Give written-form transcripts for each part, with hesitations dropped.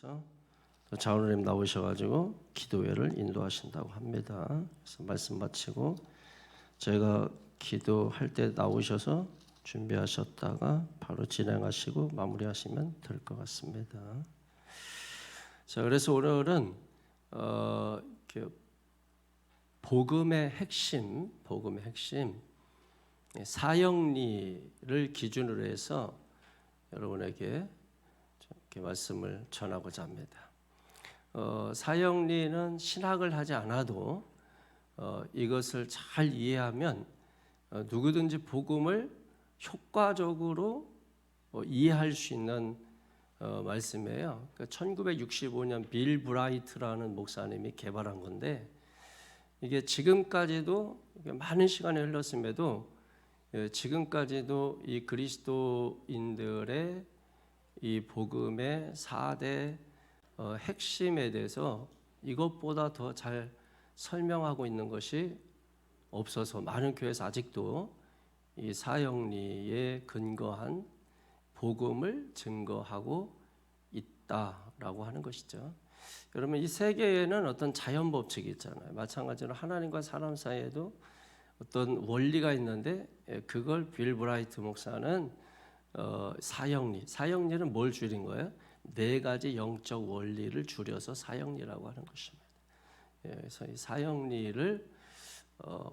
위해서 장로님 나오셔가지고 기도회를 인도하신다고 합니다. 그래서 말씀 마치고 제가 기도할 때 나오셔서 준비하셨다가 바로 진행하시고 마무리하시면 될 것 같습니다. 자, 그래서 오늘은 복음의 핵심 사형리를 기준으로 해서 여러분에게 이렇게 말씀을 전하고자 합니다. 사형리는 신학을 하지 않아도 이것을 잘 이해하면 누구든지 복음을 효과적으로 이해할 수 있는 말씀이에요. 1965년 빌 브라이트라는 목사님이 개발한 건데 이게 지금까지도 많은 시간이 흘렀음에도 지금까지도 이 그리스도인들의 이 복음의 4대 핵심에 대해서 이것보다 더 잘 설명하고 있는 것이 없어서 많은 교회에서 아직도 이 사형리에 근거한 복음을 증거하고 있다라고 하는 것이죠. 여러분, 이 세계에는 어떤 자연 법칙이 있잖아요. 마찬가지로 하나님과 사람 사이에도 어떤 원리가 있는데 그걸 빌 브라이트 목사는 사형리는 뭘 줄인 거예요? 4가지 영적 원리를 줄여서 사형리라고 하는 것입니다. 그래서 이 사형리를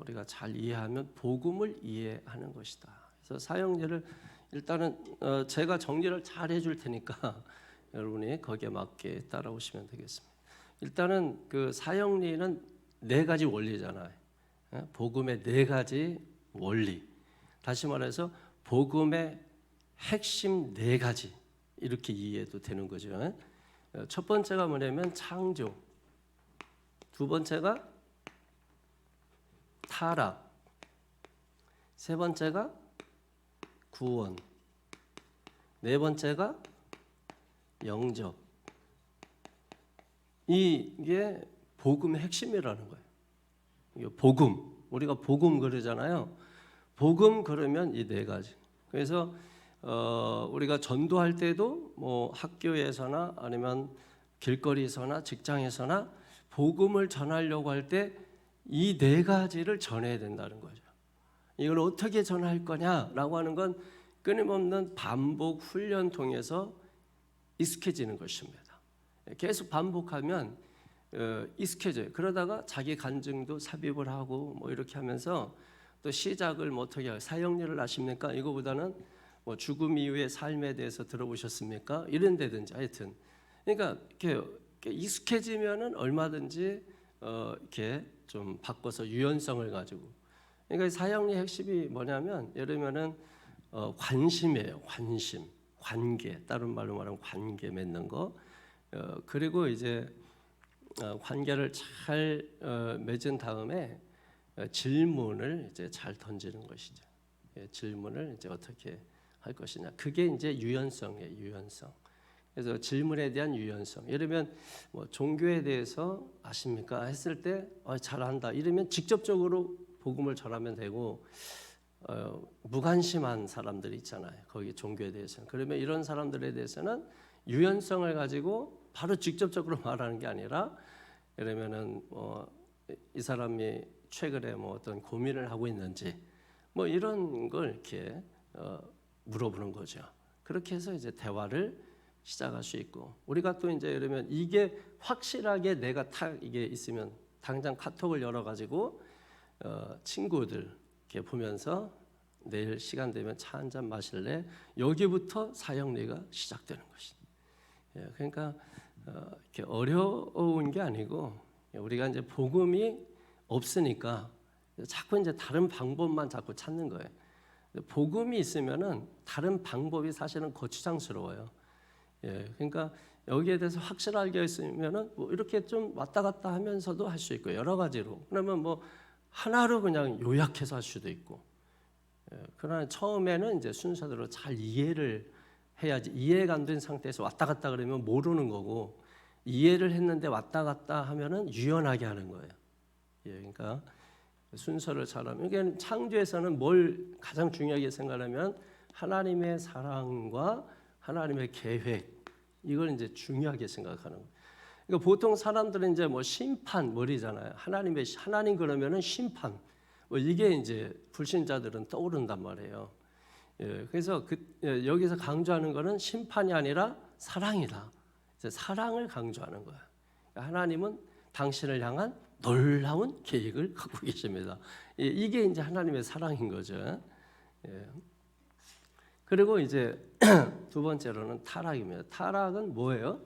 우리가 잘 이해하면 복음을 이해하는 것이다. 그래서 사형리를 일단은 제가 정리를 잘 해줄 테니까 여러분이 거기에 맞게 따라오시면 되겠습니다. 일단은 그 사형리는 4가지 원리잖아요. 복음의 4가지 원리. 다시 말해서 복음의 핵심 4가지 이렇게 이해해도 되는 거죠. 첫 번째가 뭐냐면 창조, 두 번째가 타락, 세 번째가 구원, 네 번째가 영접. 이게 복음의 핵심이라는 거예요. 이게 복음, 우리가 복음 그러잖아요. 복음 그러면 이 4가지. 그래서 우리가 전도할 때도 뭐 학교에서나 아니면 길거리에서나 직장에서나 복음을 전하려고 할 때 이 4가지를 전해야 된다는 거죠. 이걸 어떻게 전할 거냐라고 하는 건 끊임없는 반복 훈련 통해서 익숙해지는 것입니다. 계속 반복하면 익숙해져요. 그러다가 자기 간증도 삽입을 하고 뭐 이렇게 하면서 또 시작을 뭐 어떻게 사형리를 아십니까? 이거보다는 뭐 죽음 이후의 삶에 대해서 들어보셨습니까? 이런 데든지 하여튼 그러니까 이렇게 익숙해지면은 얼마든지 이렇게 좀 바꿔서 유연성을 가지고 그러니까 사형리 핵심이 뭐냐면 예를 들면은 관심이에요. 관계, 다른 말로 말하면 관계 맺는 거. 그리고 이제 관계를 잘 맺은 다음에 질문을 이제 잘 던지는 것이죠. 질문을 이제 어떻게 할 것이냐. 그게 이제 유연성이에요. 유연성. 그래서 질문에 대한 유연성. 예를 들면 뭐 종교에 대해서 아십니까? 했을 때 잘한다. 이러면 직접적으로 복음을 전하면 되고 무관심한 사람들이 있잖아요. 거기 종교에 대해서는. 그러면 이런 사람들에 대해서는 유연성을 가지고 바로 직접적으로 말하는 게 아니라 예를 들면은 이 사람이 최근에 뭐 어떤 고민을 하고 있는지 뭐 이런 걸 이렇게 물어보는 거죠. 그렇게 해서 이제 대화를 시작할 수 있고 우리가 또 이제 이러면 이게 확실하게 내가 이게 있으면 당장 카톡을 열어가지고 친구들 이렇게 보면서 내일 시간 되면 차 한잔 마실래? 여기부터 사형리가 시작되는 것이죠. 그러니까 이렇게 어려운 게 아니고 우리가 이제 복음이 없으니까 자꾸 이제 다른 방법만 자꾸 찾는 거예요. 복음이 있으면은 다른 방법이 사실은 거추장스러워요. 그러니까 여기에 대해서 확실하게 있으면은 뭐 이렇게 좀 왔다 갔다 하면서도 할 수 있고 여러 가지로 그러면 뭐 하나로 그냥 요약해서 할 수도 있고. 그러나 처음에는 이제 순서대로 잘 이해를 해야지. 이해가 안 된 상태에서 왔다 갔다 그러면 모르는 거고 이해를 했는데 왔다 갔다 하면은 유연하게 하는 거예요. 그러니까 순서를 잘하면 이게 창조에서는 뭘 가장 중요하게 생각하면 하나님의 사랑과 하나님의 계획 이걸 이제 중요하게 생각하는 거예요. 그러니까 보통 사람들은 이제 뭐 심판 머리잖아요. 하나님 그러면은 심판. 뭐 이게 이제 불신자들은 떠오른단 말이에요. 예, 그래서 여기서 강조하는 거는 심판이 아니라 사랑이다. 이제 사랑을 강조하는 거예요. 하나님은 당신을 향한 놀라운 계획을 갖고 계십니다. 예, 이게 이제 하나님의 사랑인 거죠. 예. 그리고 이제 두 번째로는 타락입니다. 타락은 뭐예요?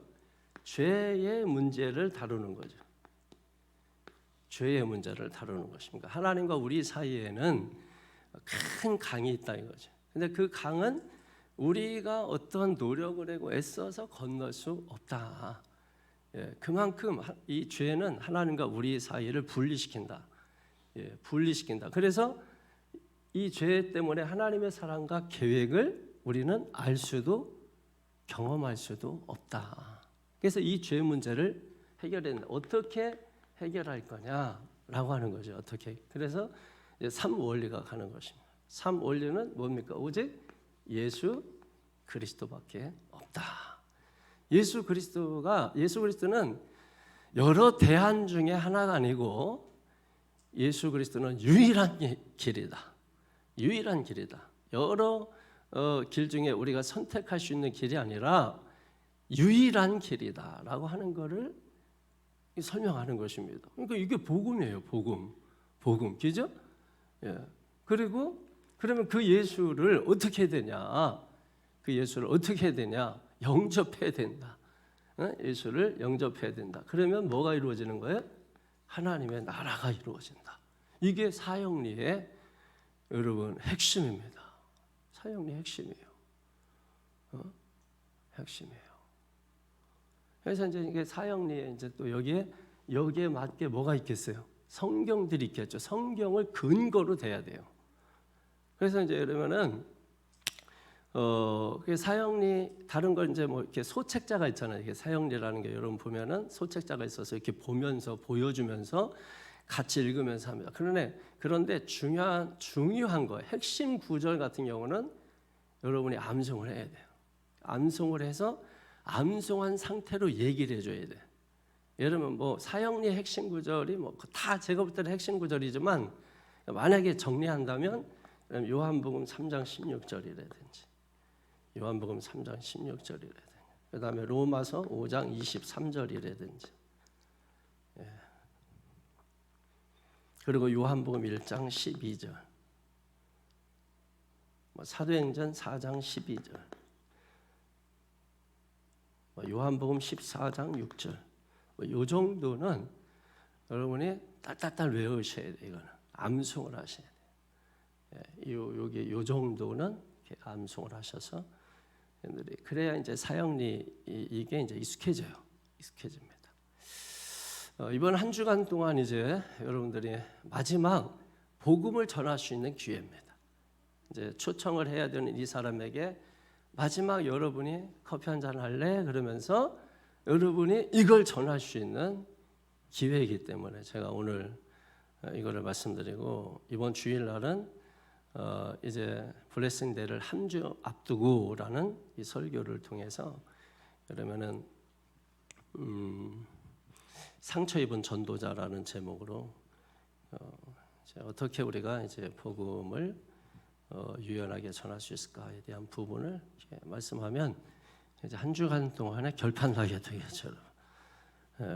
죄의 문제를 다루는 거죠. 죄의 문제를 다루는 것입니다. 하나님과 우리 사이에는 큰 강이 있다 이거죠. 근데 그 강은 우리가 어떤 노력을 하고 애써서 건널 수 없다. 예, 그만큼 이 죄는 하나님과 우리 사이를 분리시킨다. 예, 분리시킨다. 그래서 이 죄 때문에 하나님의 사랑과 계획을 우리는 알 수도 경험할 수도 없다. 그래서 이 죄 문제를 해결했는데 어떻게 해결할 거냐라고 하는 거죠. 어떻게? 그래서 3원리가 가는 것입니다. 3원리는 뭡니까? 오직 예수 그리스도밖에 없다. 예수 그리스도는 여러 대안 중에 하나가 아니고 예수 그리스도는 유일한 길이다. 유일한 길이다. 여러 길 중에 우리가 선택할 수 있는 길이 아니라 유일한 길이다라고 하는 것을 설명하는 것입니다. 그러니까 이게 복음이에요. 복음, 그죠? 예. 그리고 그러면 그 예수를 어떻게 해야 되냐? 그 예수를 어떻게 해야 되냐? 영접해야 된다. 예수를 영접해야 된다. 그러면 뭐가 이루어지는 거예요? 하나님의 나라가 이루어진다. 이게 사형리의 여러분 핵심입니다. 사형리 핵심이에요. 핵심이에요. 그래서 이제 이게 사형리에 이제 또 여기에 맞게 뭐가 있겠어요? 성경들이 있겠죠. 성경을 근거로 돼야 돼요. 그래서 이제 그러면은 사형리 다른 걸 이제 뭐 이렇게 소책자가 있잖아요. 이게 사형리라는 게 여러분 보면은 소책자가 있어서 이렇게 보면서 보여주면서 같이 읽으면서 합니다. 그런데 중요한 거 핵심 구절 같은 경우는 여러분이 암송을 해야 돼요. 암송을 해서 암송한 상태로 얘기를 해줘야 돼. 여러분 뭐 사형리 핵심 구절이 뭐 다 제가 볼 때는 핵심 구절이지만 만약에 정리한다면 요한복음 3장 16절이라든지 요한복음 3장 16절이라든지 그 다음에 로마서 5장 23절이라든지 예. 그리고 요한복음 1장 12절 사도행전 4장 12절 요한복음 14장 6절 이 정도는 여러분이 딸딸딸 외우셔야 돼요. 이거는 암송을 하셔야 돼요. 여기 요 정도는 이렇게 암송을 하셔서 그래야 이제 사형리 이게 이제 익숙해집니다. 이번 한 주간 동안 이제 여러분들이 마지막 복음을 전할 수 있는 기회입니다. 이제 초청을 해야 되는 이 사람에게 마지막 여러분이 커피 한잔 할래? 그러면서 여러분이 이걸 전할 수 있는 기회이기 때문에 제가 오늘 이거를 말씀드리고 이번 주일날은 이제 블레싱 데이를 한 주 앞두고라는 이 설교를 통해서 그러면은 상처 입은 전도자라는 제목으로 어떻게 우리가 이제 복음을 유연하게 전할 수 있을까에 대한 부분을 말씀하면 이제 한 주간 동안에 결판나게 되겠죠.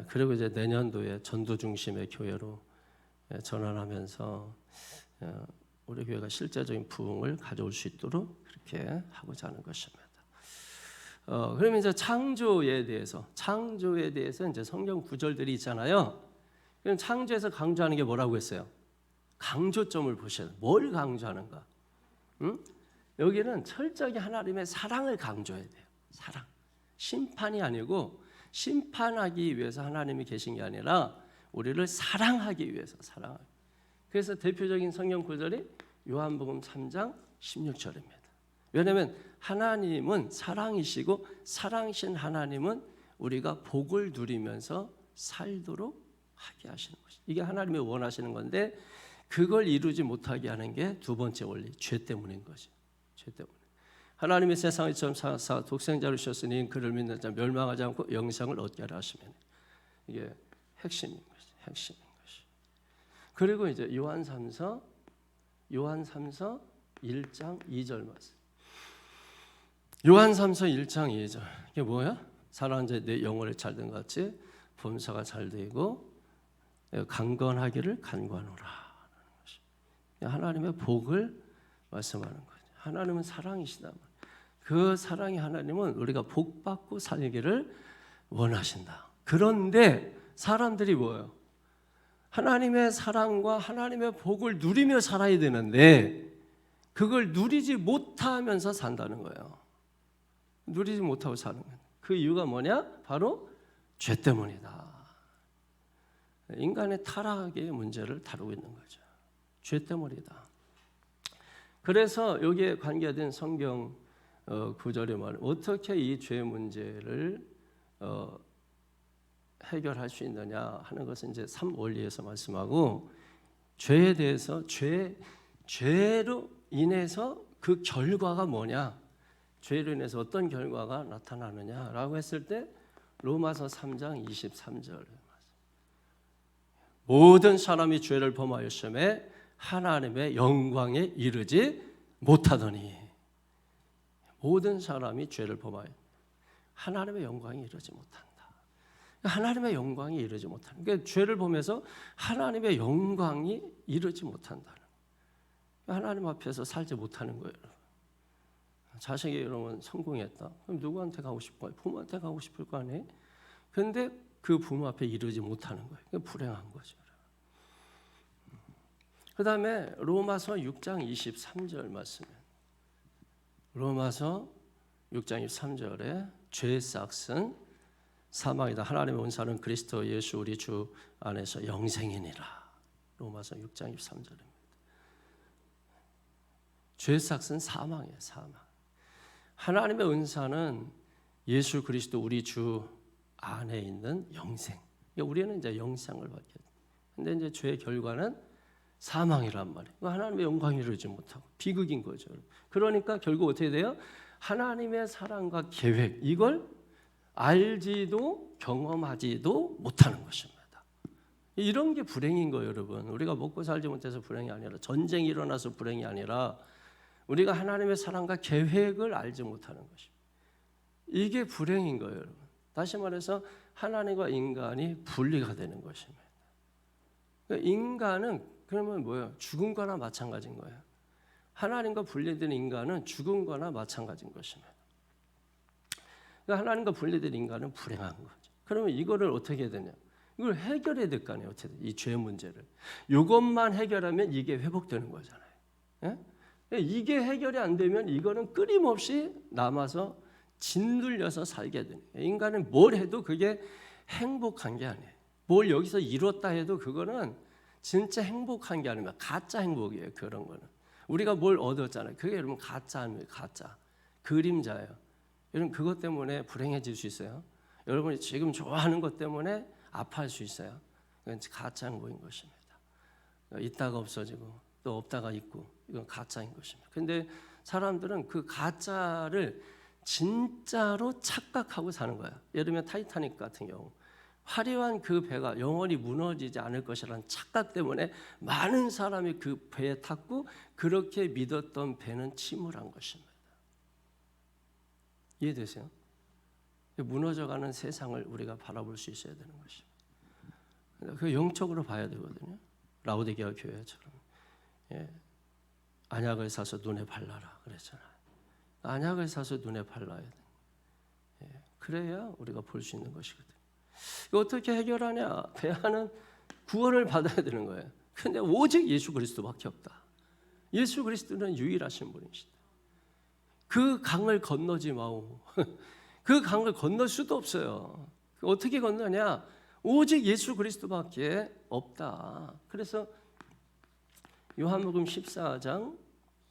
그리고 이제 내년도에 전도 중심의 교회로 전환하면서 우리 교회가 실제적인 부흥을 가져올 수 있도록 그렇게 하고자 하는 것입니다. 그러면 이제 창조에 대해서 이제 성경 구절들이 있잖아요. 그럼 창조에서 강조하는 게 뭐라고 했어요? 강조점을 보셔야 돼요. 뭘 강조하는가? 여기는 철저히 하나님의 사랑을 강조해야 돼요. 사랑. 심판이 아니고 심판하기 위해서 하나님이 계신 게 아니라 우리를 사랑하기 위해서 사랑하기. 그래서 대표적인 성경 구절이 요한복음 3장 16절입니다. 왜냐하면 하나님은 사랑이시고 사랑이신 하나님은 우리가 복을 누리면서 살도록 하게 하시는 것이. 이게 하나님이 원하시는 건데 그걸 이루지 못하게 하는 게 두 번째 원리, 죄 때문인 거죠. 죄 때문에. 하나님의 세상을 처음 사사 독생자를 주셨으니 그를 믿는 자 멸망하지 않고 영생을 얻게 하려 하시면 이게 핵심인 것이 핵심인 것이. 그리고 이제 요한3서 1장 2절 말씀. 요한3서 1장 2절 이게 뭐야? 사랑하는 자 내 영혼을 잘된 같이 범사가 잘 되고 강건하기를 간구하노라. 하나님의 복을 말씀하는 거죠. 하나님은 사랑이시다. 그 사랑의 하나님은 우리가 복 받고 살기를 원하신다. 그런데 사람들이 뭐예요? 하나님의 사랑과 하나님의 복을 누리며 살아야 되는데 그걸 누리지 못하면서 산다는 거예요. 누리지 못하고 사는 거예요. 그 이유가 뭐냐? 바로 죄 때문이다. 인간의 타락의 문제를 다루고 있는 거죠. 죄 때문이다. 그래서 여기에 관계된 성경 구절의 말, 어떻게 이 죄 문제를 해결할 수 있느냐 하는 것은 이제 3원리에서 말씀하고, 죄에 대해서 죄로 인해서 그 결과가 뭐냐, 죄로 인해서 어떤 결과가 나타나느냐라고 했을 때 로마서 3장 23절, 모든 사람이 죄를 범하였음에 하나님의 영광에 이르지 못하더니, 모든 사람이 죄를 범하여 하나님의 영광에 이르지 못한다. 하나님의 영광이 이르지 못하는, 그러니까 죄를 범해서 하나님의 영광이 이르지 못한다는, 하나님 앞에서 살지 못하는 거예요. 자식이 여러분 성공했다. 그럼 누구한테 가고 싶을 거예요? 부모한테 가고 싶을 거 아니에요? 그런데 그 부모 앞에 이르지 못하는 거예요. 그러니까 불행한 거죠. 그 다음에 로마서 6장 23절 말씀. 로마서 6장 23절에 죄의 싹은 사망이다. 하나님의 원사는 그리스도 예수 우리 주 안에서 영생이니라. 로마서 6장 23절입니다. 죄의 싹은 사망이에요. 사망. 하나님의 은사는 예수 그리스도 우리 주 안에 있는 영생. 그러니까 우리는 이제 영생을 받게 돼. 근데 이제 죄의 결과는 사망이란 말이에요. 하나님의 영광이 이루지 못하고 비극인 거죠. 그러니까 결국 어떻게 돼요? 하나님의 사랑과 계획, 이걸 알지도 경험하지도 못하는 것입니다. 이런 게 불행인 거예요, 여러분. 우리가 먹고 살지 못해서 불행이 아니라, 전쟁이 일어나서 불행이 아니라, 우리가 하나님의 사랑과 계획을 알지 못하는 것입니다. 이게 불행인 거예요, 여러분. 다시 말해서 하나님과 인간이 분리가 되는 것입니다. 그러니까 인간은 그러면 뭐예요? 죽은 거나 마찬가지인 거예요. 하나님과 분리된 인간은 죽은 거나 마찬가지인 것입니다. 그러니까 하나님과 분리된 인간은 불행한 거죠. 그러면 이거를 어떻게 해야 되냐? 이걸 해결해야 될 거 아니에요. 어떻게 이 죄 문제를. 이것만 해결하면 이게 회복되는 거잖아요. 예? 이게 해결이 안 되면 이거는 끊임없이 남아서 짓눌려서 살게 되는 거예요. 인간은 뭘 해도 그게 행복한 게 아니에요. 뭘 여기서 이뤘다 해도 그거는 진짜 행복한 게 아니면 가짜 행복이에요. 그런 거는 우리가 뭘 얻었잖아요. 그게 여러분 가짜입니다. 가짜 그림자예요. 여러분 그것 때문에 불행해질 수 있어요. 여러분이 지금 좋아하는 것 때문에 아파할 수 있어요. 그건 가짜 행복인 것입니다. 있다가 없어지고 또 없다가 있고, 이건 가짜인 것입니다. 그런데 사람들은 그 가짜를 진짜로 착각하고 사는 거예요. 예를 들면 타이타닉 같은 경우, 화려한 그 배가 영원히 무너지지 않을 것이라는 착각 때문에 많은 사람이 그 배에 탔고, 그렇게 믿었던 배는 침몰한 것입니다. 이해되세요? 무너져가는 세상을 우리가 바라볼 수 있어야 되는 것입니다. 그 영적으로 봐야 되거든요. 라오디게아 교회처럼. 예. 안약을 사서 눈에 발라라 그랬잖아요. 안약을 사서 눈에 발라야 돼. 예. 그래야 우리가 볼 수 있는 것이거든요. 이거 어떻게 해결하냐? 대안은 구원을 받아야 되는 거예요. 근데 오직 예수 그리스도밖에 없다. 예수 그리스도는 유일하신 분이시다. 그 강을 건너지 마오. 그 강을 건널 수도 없어요. 어떻게 건너냐? 오직 예수 그리스도밖에 없다. 그래서 요한복음 14장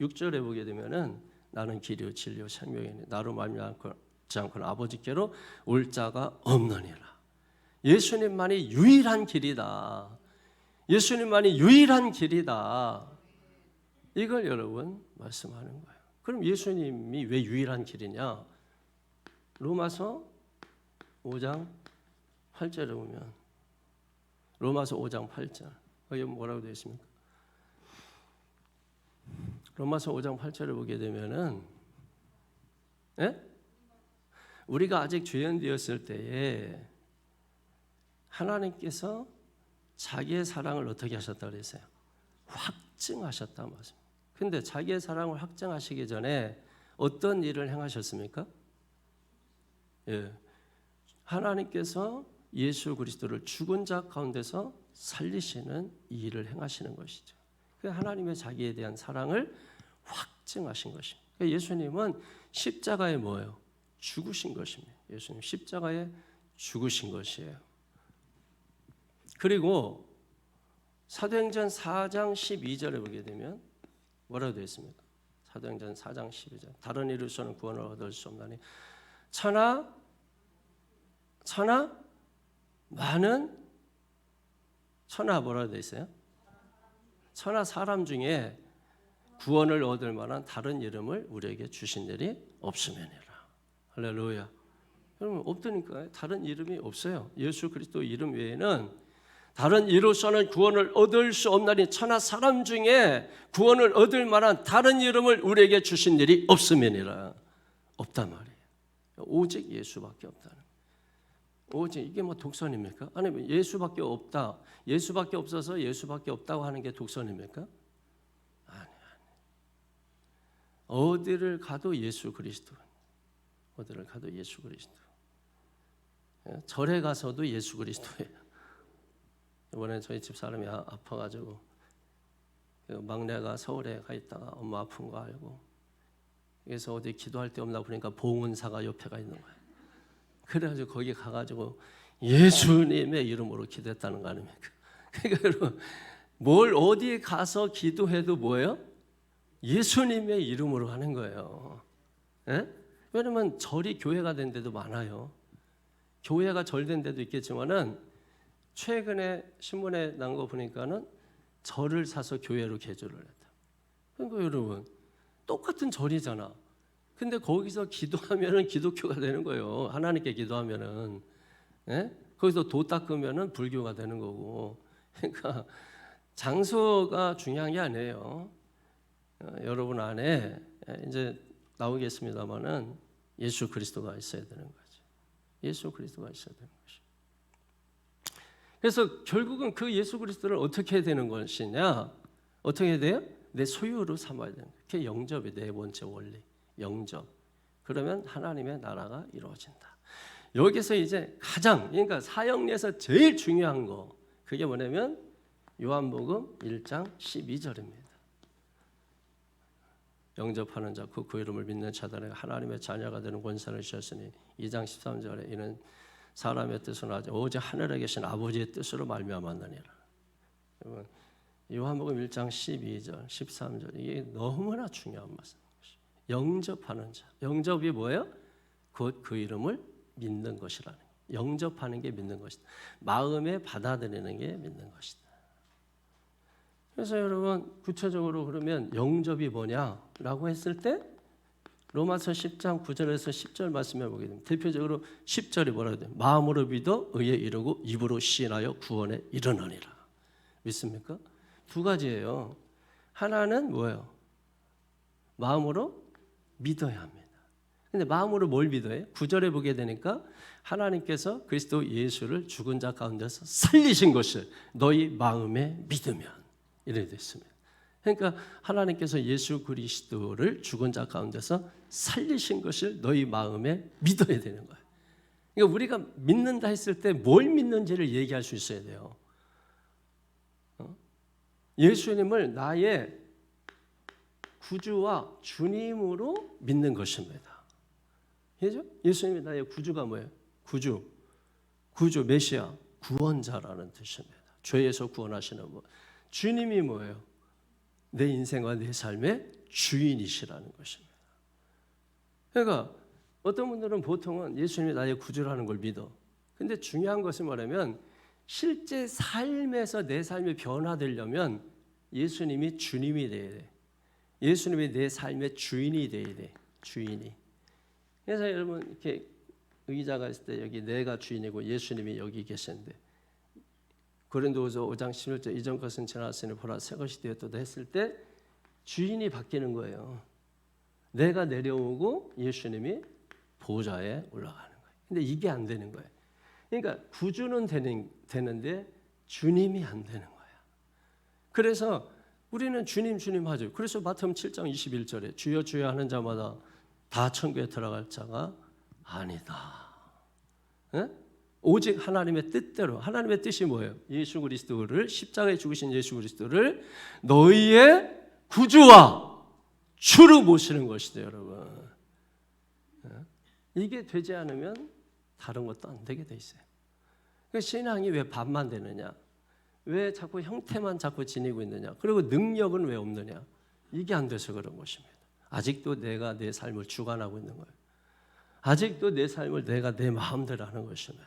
6절에 보게 되면은 나는 길이요 진리요 생명이니 나로 말미암지 않고는 아버지께로 올 자가 없느니라. 예수님만이 유일한 길이다. 예수님만이 유일한 길이다. 이걸 여러분 말씀하는 거예요. 그럼 예수님이 왜 유일한 길이냐? 로마서 5장 8절에 보면 로마서 5장 8절 여기 뭐라고 되어 있습니까? 로마서 5장 8절을 보게 되면은 우리가 아직 죄인되었을 때에 하나님께서 자기의 사랑을 어떻게 하셨다 그랬어요? 확증하셨다 말씀. 근데 자기의 사랑을 확증하시기 전에 어떤 일을 행하셨습니까? 하나님께서 예수 그리스도를 죽은 자 가운데서 살리시는 이 일을 행하시는 것이죠. 그 하나님의 자기에 대한 사랑을 확증하신 것입니다. 예수님은 십자가에 뭐예요? 죽으신 것입니다. 예수님 십자가에 죽으신 것이에요. 그리고 사도행전 4장 12절에 보게 되면 뭐라고 되어 있습니까? 사도행전 4장 12절 다른 이로서는 구원을 얻을 수 없나니 천하 많은 천하 뭐라고 되어 있어요? 천하 사람 중에 구원을 얻을 만한 다른 이름을 우리에게 주신 일이 없음이니라. 할렐루야. 여러분 없다니까. 다른 이름이 없어요. 예수 그리스도 이름 외에는 다른 이로서는 구원을 얻을 수 없나니 천하 사람 중에 구원을 얻을 만한 다른 이름을 우리에게 주신 일이 없음이니라. 없단 말이에요. 오직 예수밖에 없다는. 오직 이게 뭐 독선입니까? 아니 예수밖에 없다. 예수밖에 없어서 예수밖에 없다고 하는 게 독선입니까? 아니. 어디를 가도 예수 그리스도. 어디를 가도 예수 그리스도. 절에 가서도 예수 그리스도예요. 이번에 저희 집 사람이 아파가지고 막내가 서울에 가 있다가 엄마 아픈 거 알고 그래서 어디 기도할 데 없나 보니까 봉은사가 옆에 가 있는 거예요. 그래가지고 거기 가가지고 예수님의 이름으로 기도했다는 거 아닙니까? 그러니까 여러분 뭘 어디에 가서 기도해도 뭐예요? 예수님의 이름으로 하는 거예요. 왜냐면 절이 교회가 된 데도 많아요. 교회가 절된 데도 있겠지만은 최근에 신문에 난 거 보니까는 절을 사서 교회로 개조를 했다. 그러니까 여러분 똑같은 절이잖아. 근데 거기서 기도하면은 기독교가 되는 거예요. 하나님께 기도하면은 거기서 도 닦으면은 불교가 되는 거고. 그러니까 장소가 중요한 게 아니에요. 여러분 안에 이제 나오겠습니다만은 예수 그리스도가 있어야 되는 거죠. 예수 그리스도가 있어야 되는 것이. 그래서 결국은 그 예수 그리스도를 어떻게 해야 되는 것이냐? 어떻게 해야 돼요? 내 소유로 삼아야 되는 거예요. 그게 영접이 네 번째 원리. 영접. 그러면 하나님의 나라가 이루어진다. 여기서 이제 가장 그러니까 사역에서 제일 중요한 거 그게 뭐냐면 요한복음 1장 12절입니다. 영접하는 자 그 이름을 믿는 자들에게 하나님의 자녀가 되는 권세를 주셨으니 2장 13절에 이는 사람의 뜻은 오직 하늘에 계신 아버지의 뜻으로 말미암았느니라. 요한복음 1장 12절 13절 이게 너무나 중요한 말씀. 영접하는 자. 영접이 뭐예요? 곧 그 이름을 믿는 것이라는 거예요. 영접하는 게 믿는 것이다. 마음에 받아들이는 게 믿는 것이다. 그래서 여러분 구체적으로 그러면 영접이 뭐냐라고 했을 때 로마서 10장 9절에서 10절 말씀해 보게 됩니다. 대표적으로 10절이 뭐라고 돼요? 마음으로 믿어 의에 이르고 입으로 시인하여 구원에 이르느니라. 믿습니까? 두 가지예요. 하나는 뭐예요? 마음으로 믿어야 합니다. 근데 마음으로 뭘 믿어요? 9절에 보게 되니까 하나님께서 그리스도 예수를 죽은 자 가운데서 살리신 것을 너희 마음에 믿으면 이래 됐습니다. 그러니까 하나님께서 예수 그리스도를 죽은 자 가운데서 살리신 것을 너희 마음에 믿어야 되는 거예요. 그러니까 우리가 믿는다 했을 때 뭘 믿는지를 얘기할 수 있어야 돼요. 예수님을 나의 구주와 주님으로 믿는 것입니다. 그죠? 예수님이 나의 구주가 뭐예요? 구주, 메시아, 구원자라는 뜻입니다. 죄에서 구원하시는 분. 주님이 뭐예요? 내 인생과 내 삶의 주인이시라는 것입니다. 그러니까 어떤 분들은 보통은 예수님이 나의 구주라는 걸 믿어. 근데 중요한 것은 뭐냐면 실제 삶에서 내 삶이 변화되려면 예수님이 주님이 돼야 돼. 예수님이 내 삶의 주인이 돼야 돼. 주인이. 그래서 여러분 이렇게 의자가 있을 때 여기 내가 주인이고 예수님이 여기 계신데 고린도후서 5장 11절 이전 것은 지나갔으니 보라 새 것이 되었도다 했을 때 주인이 바뀌는 거예요. 내가 내려오고 예수님이 보좌에 올라가는 거예요. 근데 이게 안 되는 거예요. 그러니까 구주는 되는데 주님이 안 되는 거예요. 그래서 우리는 주님 하죠. 그래서 마태복음 7장 21절에 주여 주여 하는 자마다 다 천국에 들어갈 자가 아니다. 에? 오직 하나님의 뜻대로. 하나님의 뜻이 뭐예요? 예수 그리스도를 십자가에 죽으신 예수 그리스도를 너희의 구주와 주로 모시는 것이죠, 여러분. 이게 되지 않으면 다른 것도 안 되게 돼 있어요. 신앙이 왜 반만 되느냐? 왜 자꾸 형태만 자꾸 지니고 있느냐? 그리고 능력은 왜 없느냐? 이게 안 돼서 그런 것입니다. 아직도 내가 내 삶을 주관하고 있는 거예요. 아직도 내 삶을 내가 내 마음대로 하는 것입니다.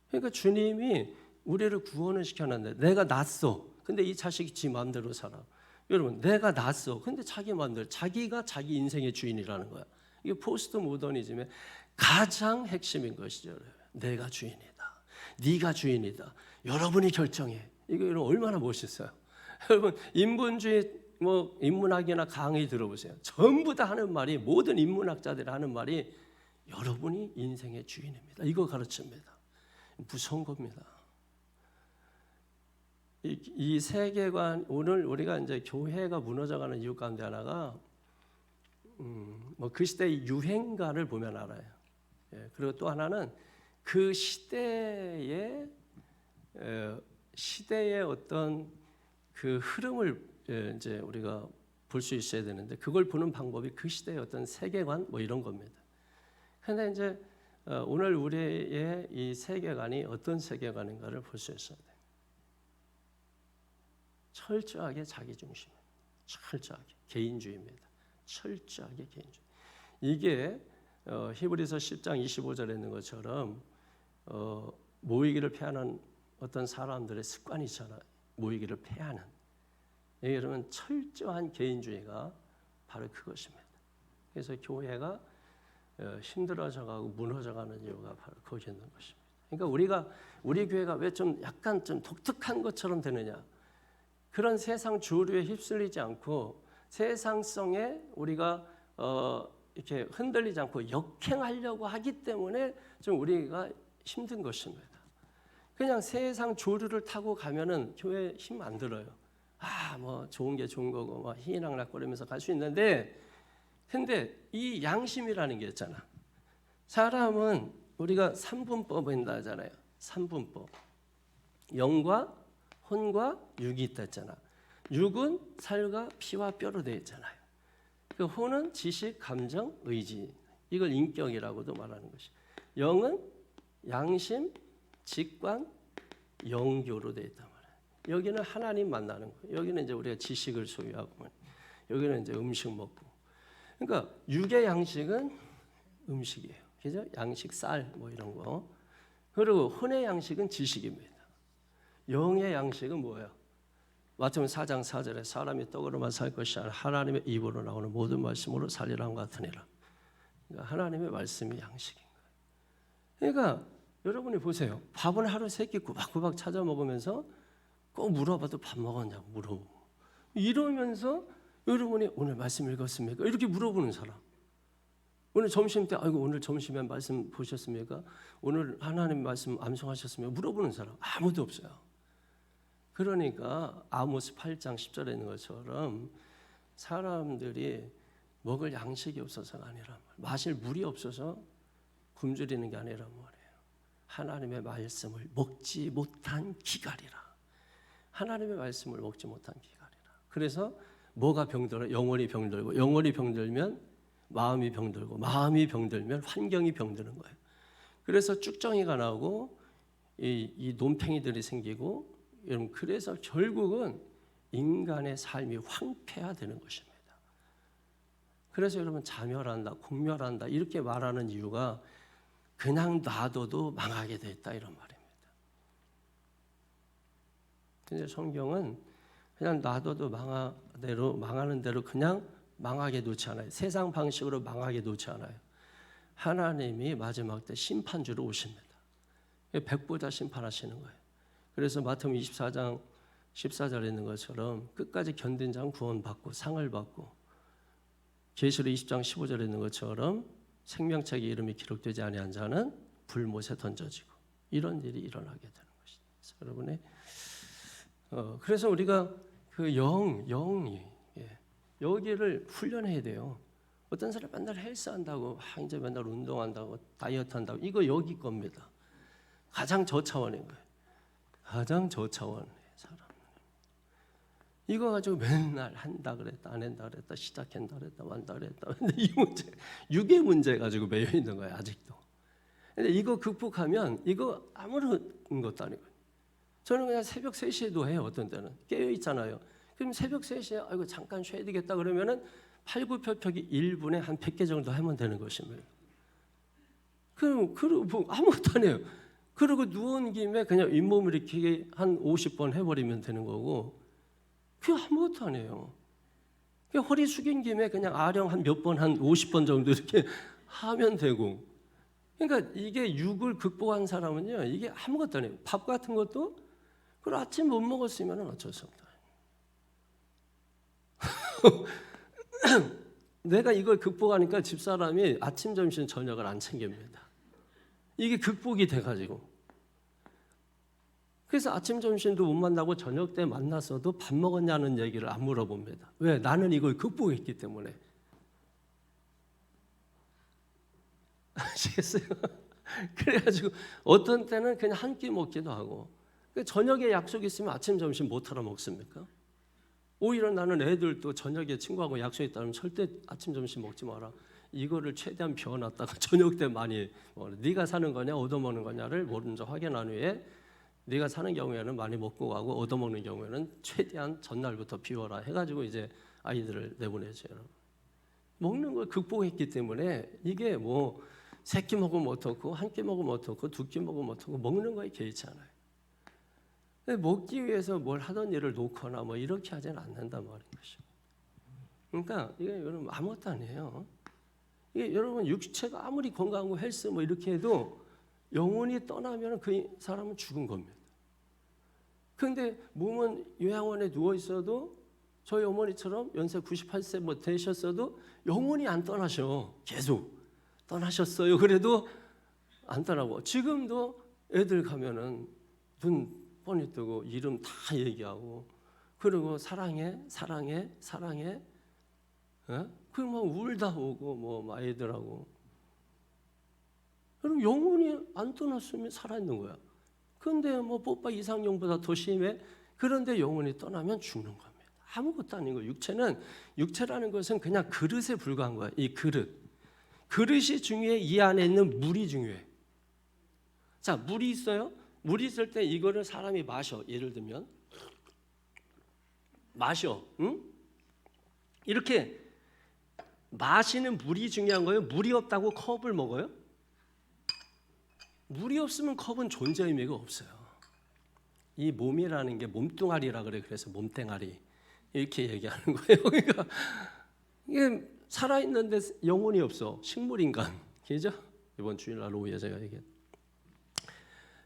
그러니까 주님이 우리를 구원을 시켜놨는데 내가 낳았어. 근데 이 자식이 지 마음대로 살아. 여러분 내가 낳았어. 근데 자기 마음대로 자기가 자기 인생의 주인이라는 거야. 이게 포스트 모더니즘의 가장 핵심인 것이죠. 여러분. 내가 주인이다. 네가 주인이다. 여러분이 결정해. 이거 여러분 얼마나 멋있어요. 여러분 인본주의 인문학이나 강의 들어보세요. 전부 다 하는 말이 모든 인문학자들이 하는 말이 여러분이 인생의 주인입니다. 이거 가르칩니다. 무서운 겁니다. 이 세계관 오늘 우리가 이제 교회가 무너져가는 이유 가운데 하나가 그 시대의 유행가를 보면 알아요. 예, 그리고 또 하나는 그 시대의 어떤 그 흐름을 이제 우리가 볼 수 있어야 되는데 그걸 보는 방법이 그 시대의 어떤 세계관 이런 겁니다. 그런데 이제 오늘 우리의 이 세계관이 어떤 세계관인가를 볼 수 있어야 돼요. 철저하게 자기중심, 철저하게 개인주의입니다. 철저하게 개인주의. 이게 히브리서 10장 25절에 있는 것처럼 모이기를 패하는 어떤 사람들의 습관이 있잖아요. 모이기를 패하는. 여러분 철저한 개인주의가 바로 그것입니다. 그래서 교회가 힘들어져가고 무너져가는 이유가 바로 거기 있는 것입니다. 그러니까 우리 교회가 왜 좀 약간 좀 독특한 것처럼 되느냐? 그런 세상 주류에 휩쓸리지 않고 세상성에 우리가 이렇게 흔들리지 않고 역행하려고 하기 때문에 좀 우리가 힘든 것입니다. 그냥 세상 조류를 타고 가면은 교회 힘 안 들어요. 좋은 게 좋은 거고 희희낙낙거리면서 갈 수 있는데, 근데 이 양심이라는 게 있잖아. 사람은 우리가 삼분법을 한다 하잖아요. 삼분법. 영과 혼과 육이 있다 했잖아. 육은 살과 피와 뼈로 되어 있잖아요. 그 혼은 지식, 감정, 의지. 이걸 인격이라고도 말하는 것이. 영은 양심, 직관, 영교로 되어 있단 말이에요. 여기는 하나님 만나는 거예요. 여기는 이제 우리가 지식을 소유하고, 여기는 이제 음식 먹고. 그러니까 육의 양식은 음식이에요. 그죠? 양식, 쌀 이런 거. 그리고 혼의 양식은 지식입니다. 영의 양식은 뭐예요? 마태복음 4장 4절에 사람이 떡으로만 살 것이 아니라 하나님의 입으로 나오는 모든 말씀으로 살리라 같으니라. 그러니까 하나님의 말씀이 양식인 거예요. 그러니까 여러분이 보세요. 밥을 하루 세 끼 구박구박 찾아 먹으면서 꼭 물어봐도 밥 먹었냐고 물어보고 이러면서 여러분이 오늘 말씀 읽었습니까? 이렇게 물어보는 사람. 오늘 점심 때 오늘 점심에 말씀 보셨습니까? 오늘 하나님 말씀 암송하셨습니까? 물어보는 사람 아무도 없어요. 그러니까 아모스 8장 10절에 있는 것처럼 사람들이 먹을 양식이 없어서가 아니라 마실 물이 없어서 굶주리는 게 아니란 말이에요. 하나님의 말씀을 먹지 못한 기갈이라. 하나님의 말씀을 먹지 못한 기갈이라. 그래서 뭐가 병들어? 영혼이 병들고, 영혼이 병들면 마음이 병들고, 마음이 병들면 환경이 병드는 거예요. 그래서 쭉정이가 나오고 이 논팽이들이 생기고, 여러분 그래서 결국은 인간의 삶이 황폐화되는 것입니다. 그래서 여러분 자멸한다, 공멸한다 이렇게 말하는 이유가 그냥 놔둬도 망하게 됐다 이런 말입니다. 근데 성경은 그냥 놔둬도 망하는 대로 그냥 망하게 놓지 않아요. 세상 방식으로 망하게 놓지 않아요. 하나님이 마지막 때 심판주로 오십니다. 백보자 심판하시는 거예요. 그래서 마태복음 24장 14절에 있는 것처럼 끝까지 견딘 자는 구원받고 상을 받고, 계시록 20장 15절에 있는 것처럼 생명책에 이름이 기록되지 아니한 자는 불못에 던져지고, 이런 일이 일어나게 되는 것입니다. 여러분의 그래서 우리가 그 영이 여기를 훈련해야 돼요. 어떤 사람 맨날 헬스한다고, 이제 맨날 운동한다고, 다이어트한다고, 이거 여기 겁니다. 가장 저차원인 거예요. 가장 저차원의 사람. 이거 가지고 맨날 한다 그랬다, 안 한다 그랬다, 시작한다 그랬다, 완다 그랬다. 근데 이 문제, 육의 문제 가지고 매여 있는 거예요, 아직도. 근데 이거 극복하면 이거 아무런 것도 아니고. 저는 그냥 새벽 3시에도 해요. 어떤 때는 깨어 있잖아요. 그럼 새벽 3시에 아이고 잠깐 쉬어야 되겠다 그러면은 팔굽혀펴기 1분에 한 100개 정도 하면 되는 것입니다. 그럼 뭐 아무것도 안 해요. 그리고 누운 김에 그냥 잇몸 일으키기 한 50번 해버리면 되는 거고, 그게 아무것도 안 해요. 그냥 허리 숙인 김에 그냥 아령 한 몇 번, 한 50번 정도 이렇게 하면 되고. 그러니까 이게 육을 극복한 사람은요, 이게 아무것도 안 해요. 밥 같은 것도, 그리고 아침 못 먹었으면 어쩔 수 없다. 내가 이걸 극복하니까 집사람이 아침, 점심, 저녁을 안 챙깁니다. 이게 극복이 돼가지고. 그래서 아침, 점심도 못 만나고 저녁 때 만났어도 밥 먹었냐는 얘기를 안 물어봅니다. 왜? 나는 이걸 극복했기 때문에. 아시겠어요? 그래가지고 어떤 때는 그냥 한 끼 먹기도 하고, 저녁에 약속 있으면 아침, 점심 못 하러 먹습니까? 오히려 나는 애들도 저녁에 친구하고 약속 있다면 절대 아침, 점심 먹지 마라. 이거를 최대한 비워놨다가 저녁 때 많이 네가 사는 거냐 얻어먹는 거냐를 먼저 확인한 후에, 네가 사는 경우에는 많이 먹고 가고 얻어먹는 경우에는 최대한 전날부터 비워라 해가지고 이제 아이들을 내보내죠. 먹는 걸 극복했기 때문에 이게 뭐 3끼 먹으면 어떻고, 1끼 먹으면 어떻고, 2끼 먹으면 어떻고, 먹는 거에 개의치 않아요. 먹기 위해서 뭘 하던 일을 놓거나 뭐 이렇게 하지는 않는단 말인 것이죠. 그러니까 이게 여러분 아무것도 아니에요. 이게 여러분 육체가 아무리 건강하고 헬스 뭐 이렇게 해도 영혼이 떠나면 그 사람은 죽은 겁니다. 그런데 몸은 요양원에 누워 있어도, 저희 어머니처럼 연세 98세 뭐 되셨어도 영혼이 안 떠나셔. 계속 떠나셨어요. 그래도 안 떠나고, 지금도 애들 가면은 눈 뻔히 뜨고 이름 다 얘기하고, 그리고 사랑해, 사랑해, 사랑해. 그럼 막 울다 오고 뭐 아이들하고. 그럼 영혼이 안 떠났으면 살아있는 거야. 그런데 뭐 뽀빠 이상형보다 더 심해. 그런데 영혼이 떠나면 죽는 겁니다. 아무것도 아닌 거예요. 육체라는 것은 그냥 그릇에 불과한 거야. 이 그릇이 중요해. 이 안에 있는 물이 중요해. 자, 물이 있어요. 물이 있을 때 이거를 사람이 마셔. 예를 들면 마셔. 응? 이렇게 마시는 물이 중요한 거예요. 물이 없다고 컵을 먹어요? 물이 없으면 컵은 존재 의미가 없어요. 이 몸이라는 게 몸뚱아리라 그래. 그래서 몸뚱아리 이렇게 얘기하는 거예요. 그러니까 이게 살아있는데 영혼이 없어. 식물인간. 그죠? 이번 주일날 오후에 제가 얘기했죠.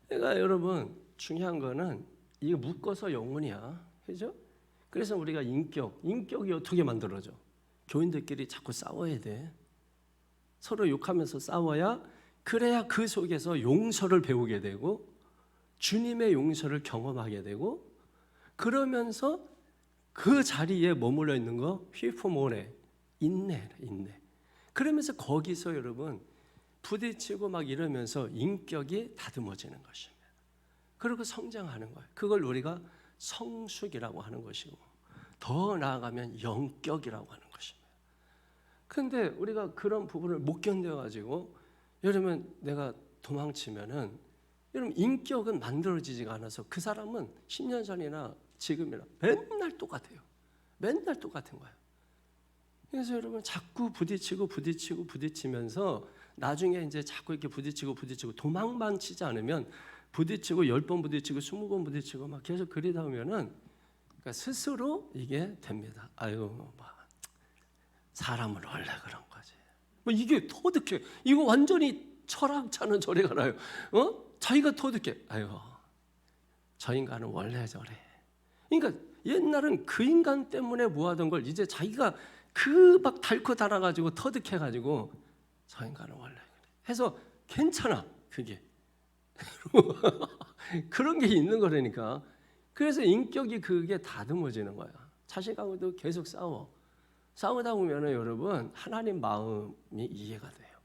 그러니까 여러분 중요한 거는 이게 묶어서 영혼이야. 그죠? 그래서 우리가 인격이 어떻게 만들어져? 교인들끼리 자꾸 싸워야 돼. 서로 욕하면서 싸워야, 그래야 그 속에서 용서를 배우게 되고 주님의 용서를 경험하게 되고, 그러면서 그 자리에 머물러 있는 거 휘포모네, 인내. 그러면서 거기서 여러분 부딪히고 막 이러면서 인격이 다듬어지는 것입니다. 그리고 성장하는 거예요. 그걸 우리가 성숙이라고 하는 것이고, 더 나아가면 영격이라고 하는 것입니다. 그런데 우리가 그런 부분을 못 견뎌가지고, 여러분 내가 도망치면은, 여러분 인격은 만들어지지가 않아서 그 사람은 10년 전이나 지금이나 맨날 똑같아요. 맨날 똑같은 거예요. 그래서 여러분 자꾸 부딪히면서 나중에 이제 자꾸 이렇게 부딪히고 도망만 치지 않으면 부딪히고 10번 부딪히고 20번 부딪히고 막 계속 그러다 보면은 그러니까 스스로 이게 됩니다. 아유, 뭐 사람은 원래 그런 거지. 뭐 이게 터득해. 이거 완전히 철학자는 저리 가라요. 자기가 터득해. 아유, 저 인간은 원래 저래. 그러니까 옛날은 그 인간 때문에 뭐하던 걸 이제 자기가 그 막 닳고 달아가지고 터득해가지고 저 인간은 원래 그래. 해서 괜찮아 그게. 그런 게 있는 거라니까. 그래서 인격이 그게 다듬어지는 거야. 자식하고도 계속 싸우다 보면은 여러분 하나님 마음이 이해가 돼요.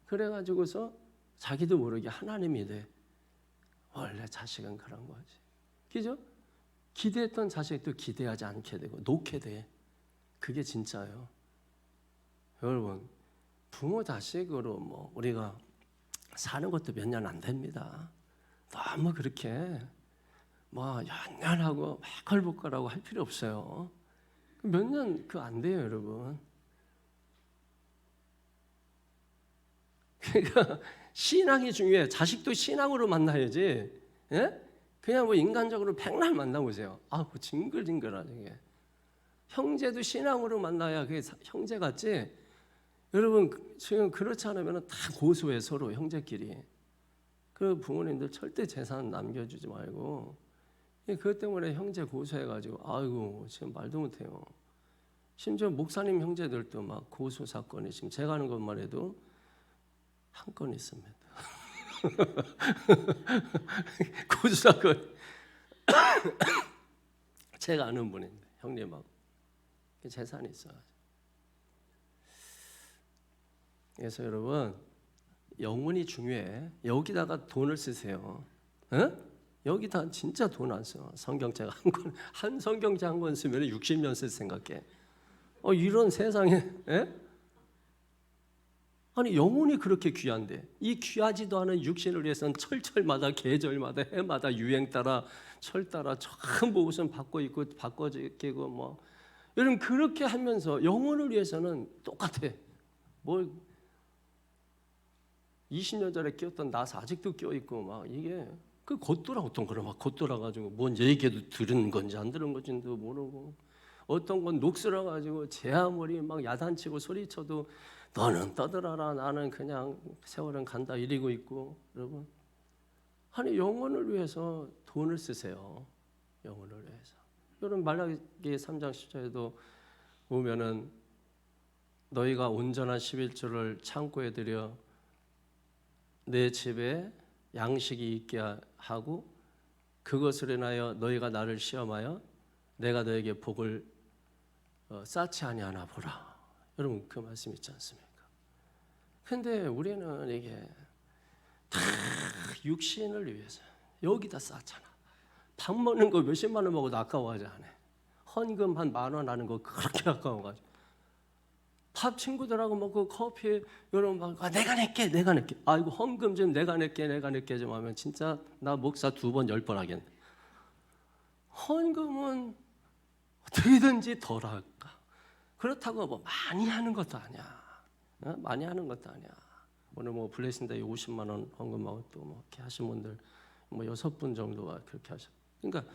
그래가지고서 자기도 모르게 하나님이 돼. 원래 자식은 그런 거지. 그죠? 기대했던 자식도 기대하지 않게 되고 놓게 돼. 그게 진짜예요. 여러분 부모 자식으로 뭐 우리가 사는 것도 몇 년 안 됩니다. 너무 그렇게 뭐 연연하고 막 걸복걸하고 할 필요 없어요. 몇 년 그 안 돼요, 여러분. 그러니까 신앙이 중요해. 자식도 신앙으로 만나야지. 예? 그냥 뭐 인간적으로 백날 만나보세요. 아, 뭐 징글징글하지 이게. 형제도 신앙으로 만나야 그게 형제 같지. 여러분 지금 그렇지 않으면 다 고소해 서로 형제끼리. 그 부모님들 절대 재산 남겨주지 말고. 그것 때문에 형제 고소해가지고 아이고 지금 말도 못해요. 심지어 목사님 형제들도 막 고소 사건이 지금 제가 아는 것만 해도 한 건 있습니다. 고소 사건. 제가 아는 분인데 형님하고 재산이 있어요. 그래서 여러분 영혼이 중요해. 여기다가 돈을 쓰세요. 여기다 진짜 돈 안 써. 성경책 한 성경책 한 권 쓰면 60년 쓸 생각해. 이런 세상에, 아니 영혼이 그렇게 귀한데 이 귀하지도 않은 육신을 위해서는 철철마다 계절마다 해마다 유행 따라 철 따라 전부 옷은 바꿔 입고 바꿔 끼고 뭐 여러분 그렇게 하면서 영혼을 위해서는 똑같아. 뭘 20년 전에 끼었던 나사 아직도 끼어 있고 막 이게 그 겉돌아 어떤 거를 막 겉돌아 가지고 뭔 얘기도 들은 건지 안 들은 건지도 모르고 어떤 건 녹슬어 가지고 제 아무리 막 야단치고 소리쳐도 너는 떠들어라 나는 그냥 세월은 간다 이러고 있고 여러분 아니 영혼을 위해서 돈을 쓰세요. 영혼을 위해서. 여러분 말라기 3장 10절에도 보면은 너희가 온전한 11조를 창고에 들여 내 집에 양식이 있게 하고 그것을 인하여 너희가 나를 시험하여 내가 너에게 복을 쌓지 아니하나 보라. 여러분 그 말씀 있지 않습니까? 근데 우리는 이게 다 육신을 위해서 여기다 쌓잖아. 밥 먹는 거 몇십만 원 먹어도 아까워하지 않아. 헌금 한 10,000원 하는 거 그렇게 아까워가지고 밥 친구들하고 먹고 커피 여러분 막 내가 낼게 아이고 헌금 좀 내가 낼게 좀 하면 진짜 나 목사 2번 10번 하겠네. 헌금은 어떻게든지 덜 할까. 그렇다고 뭐 많이 하는 것도 아니야. 많이 하는 것도 아니야. 오늘 뭐 블레싱데이 50만 원 헌금하고 또 뭐 이렇게 하신 분들 뭐 6분 정도가 그렇게 하셔. 그러니까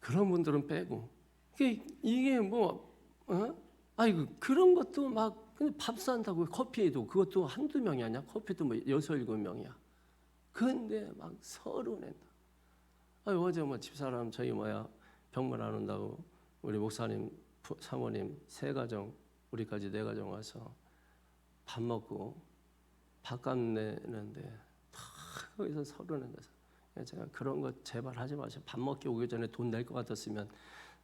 그런 분들은 빼고 이게 뭐 아이고 그런 것도 막 밥 산다고 커피도 그것도 한두 명이 아니야. 커피도 뭐 6, 7명이야. 근데 막 서로 낸다. 어제 뭐 집사람 저희 병문 안 온다고 우리 목사님 사모님 3가정 우리까지 4가정 와서 밥 먹고 밥값 내는데 다 거기서 서로 낸다. 제가 그런 거 제발 하지 마세요. 밥 먹기 오기 전에 돈 낼 것 같았으면